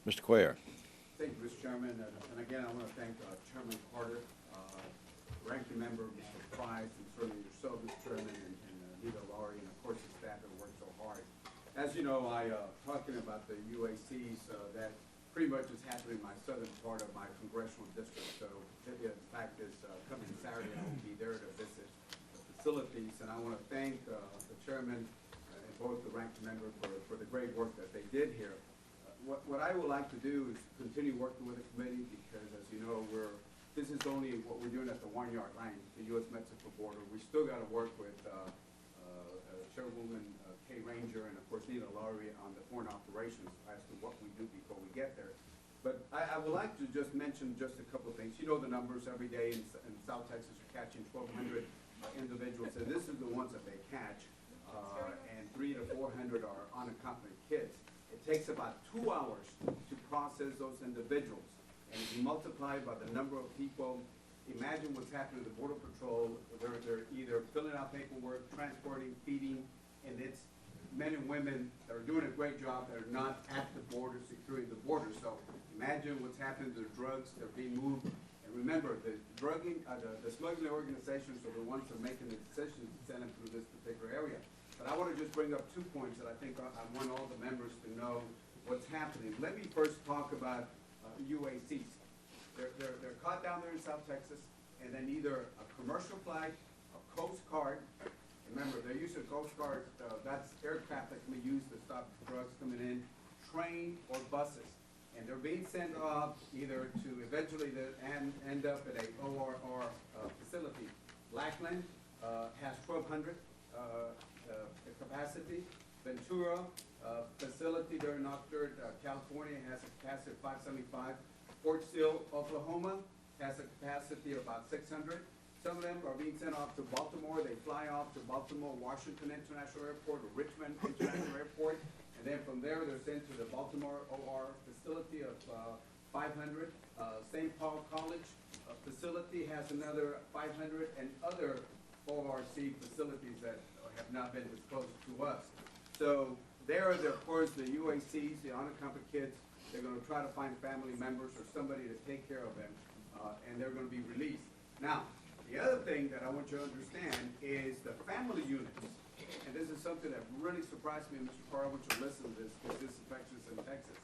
Mr. Cuellar. Thank you, Mr. Chairman. And again, I want to thank Chairman Carter, Ranking Member Mr. Price, and certainly yourself, Mr. Chairman, and Nita Laurie, and of course the staff that worked so hard. As you know, talking about the UACs, that pretty much is happening in my southern part of my congressional district. So in fact, this coming Saturday, I will be there to visit the facilities, and I want to thank the chairman and both the ranking member for the great work that they did here. What I would like to do is continue working with the committee because, as you know, this is only what we're doing at the 1 yard line, the U.S.-Mexico border. We still got to work with Chairwoman Kay Ranger and, of course, Nita Laurie on the foreign operations as to what we do before we get there. But I would like to just mention just a couple of things. You know the numbers every day in South Texas are catching 1,200 individuals, and this is the ones that they catch, and 300 to 400 are unaccompanied kids. It takes about 2 hours to process those individuals. And if you multiply by the number of people, imagine what's happening to the Border Patrol. They're either filling out paperwork, transporting, feeding, and it's men and women that are doing a great job that are not at the border, securing the border. So imagine what's happening to the drugs that are being moved. And remember, the smuggling organizations are the ones that are making the decisions to send them through this particular area. But I want to just bring up 2 points that I think I want all the members to know what's happening. Let me first talk about UACs. They're caught down there in South Texas, and then either a commercial flag, a Coast Guard. Remember, they're using Coast Guard, that's aircraft that can be used to stop drugs coming in, train or buses. And they're being sent off either to eventually end up at a ORR facility. Lackland has 1,200 capacity. Ventura facility there in Oxford, California has a capacity of 575. Fort Sill, Oklahoma has a capacity of about 600. Some of them are being sent off to Baltimore. They fly off to Baltimore, Washington International Airport, or Richmond International Airport. And then from there, they're sent to the Baltimore OR facility of 500. St. Paul College facility has another 500, and other ORC facilities that have not been disclosed to us. So there, of course, the UACs, the unaccompanied kids, they're going to try to find family members or somebody to take care of them, and they're going to be released. Now, the other thing that I want you to understand is the family units. And this is something that really surprised me, Mr. Carr, I want you to listen to this because this affects us in Texas.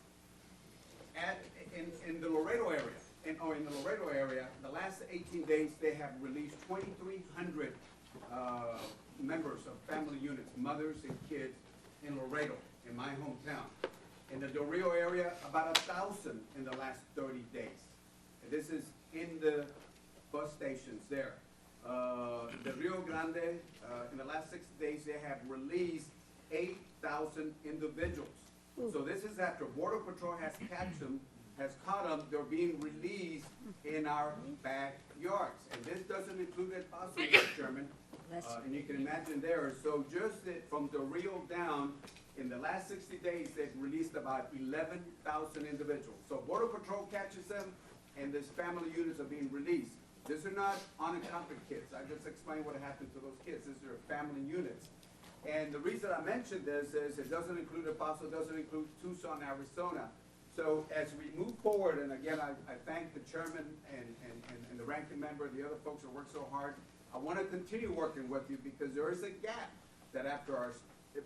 In the Laredo area, in the Laredo area, the last 18 days, they have released 2,300 members of family units, mothers and kids in Laredo, in my hometown. In the Del Rio area, about 1,000 in the last 30 days. And this is in the bus stations there. The Rio Grande, in the last 6 days, they have released 8,000 individuals. So this is after Border Patrol has caught them, they're being released in our backyards. And this doesn't include El Paso, Mr. Chairman. And you can imagine there. So just from Del Rio down, in the last 60 days, they've released about 11,000 individuals. So Border Patrol catches them, and these family units are being released. These are not unaccompanied kids. I just explained what happened to those kids. These are family units. And the reason I mentioned this is it doesn't include El Paso, doesn't include Tucson, Arizona. So as we move forward, and again, I thank the chairman and the ranking member, the other folks that work so hard. I want to continue working with you because there is a gap that after our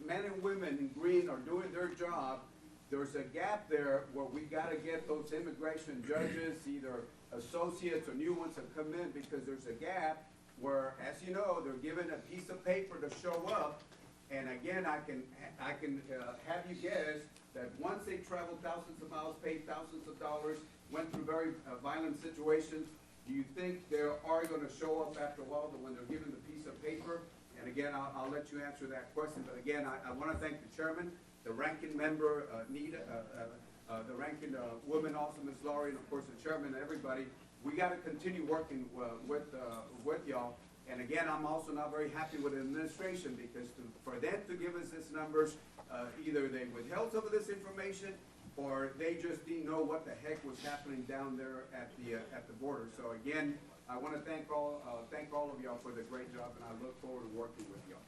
men and women in green are doing their job, there's a gap there where we got to get those immigration judges, either associates or new ones that come in, because there's a gap where, as you know, they're given a piece of paper to show up. And again, I can have you guess that once they travel thousands of miles, paid thousands of dollars, went through very violent situations, do you think they are going to show up after a while when they're given the piece of paper? And again, I'll let you answer that question. But again, I want to thank the chairman, the ranking member, Nita, the ranking woman, also Ms. Laurie, and of course the chairman and everybody. We got to continue working with y'all. And again, I'm also not very happy with the administration because for them to give us these numbers, either they withheld some of this information or they just didn't know what the heck was happening down there at the border. So again, I want to thank all of y'all for the great job, and I look forward to working with y'all.